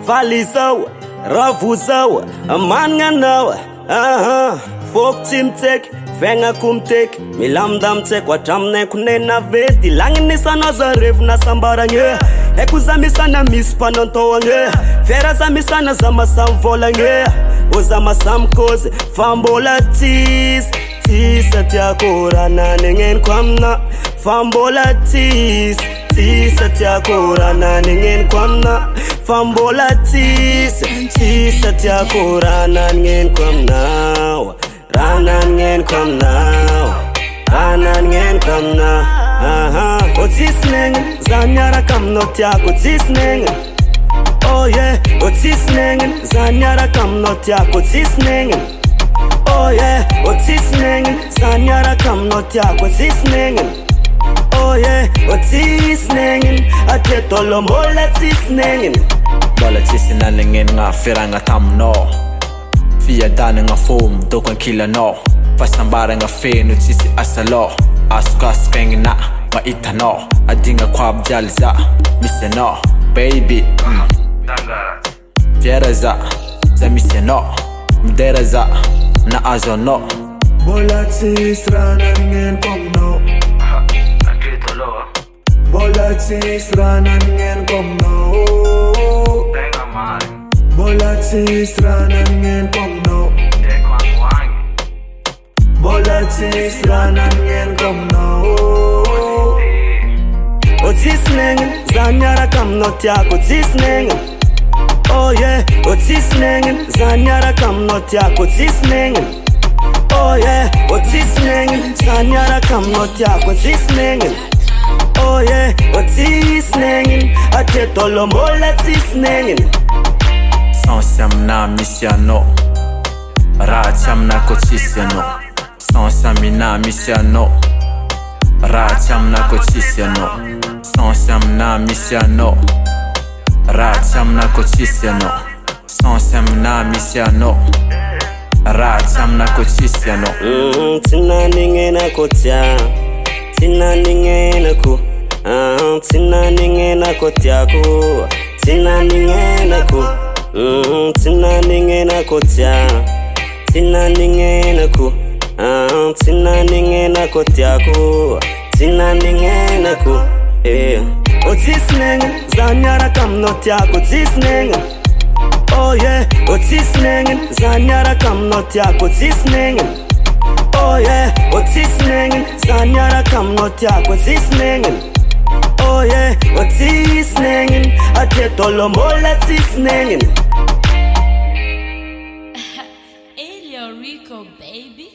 Valizao, ravuzao, amanganao. Folk timtek, venga kumtek, milamdamtek, watramne kunena veti. Langini sana za revna sambarange. Ekuzami sana mispanantoange. Vera zami sana zama samvolange. Ozama samkoze, fambola tis. Tisa tia korana nengen kwamna. Fambola tis. Tisa tia korana nengen kwamna. Fambola tis. Tisa tia korana nengen kwamna. Rana nengen kwamna. Rana nengen kwamna. Otis nengen zanyara kam not yak. Otis nengen. Oh yeah, Otis nengen zanyara kam not yak. Otis nengen. Oh yeah, Otis nengen zanyara kam not yak. Otis nengen. Oh yeah, Otis nengen atetolo mola tis nengen. Bola Tsy Nanignenako nga firanga tamno. Fia dana nga fom dokan kila no. Fasambara nga feno tsisy asalo. Askaskengi na maita no. Adinga kwab jalza misy no. Baby fiera za misy no. Mdera za na azo no. Bola Tsy Nanignenako no. Bola Tsy Nanignenako no. Bola Tsy Nanignenako no. Bola Tsy Nanignenako no. Otis nengen zanyara kam not yak. Otis nengen. Oh yeah, Otis nengen zanyara kam not yak. Otis nengen. Oh yeah, Otis nengen zanyara kam not yak. Otis nengen. Oh yeah, Otis nengen atetolo mola tis nengen. Sans amna misiano. Ratsy aminako tsisy ano. Sans amina misiano. Ratsy aminako tsisy ano. Sans amina misiano. Ratsy aminako tsisy ano. Sans amina misiano. Ratsy aminako tsisy ano. Tsy nanignenako tia. Tsy nanignenako. Tsy nanignenako tiako. Tsy nanignenako. Tsy nanignenako tia. Tsy nanignenako. Tsy nanignenako tiako. Tsy nanignenako. Otis nengen zanyara kam not yak. Otis nengen. Oh yeah, Otis nengen zanyara kam not yak. Otis nengen. Oh yeah, Otis nengen zanyara kam not yak. Otis nengen. Oh yeah, Otis nengen atetolo mola tis nengen. Eliot, baby.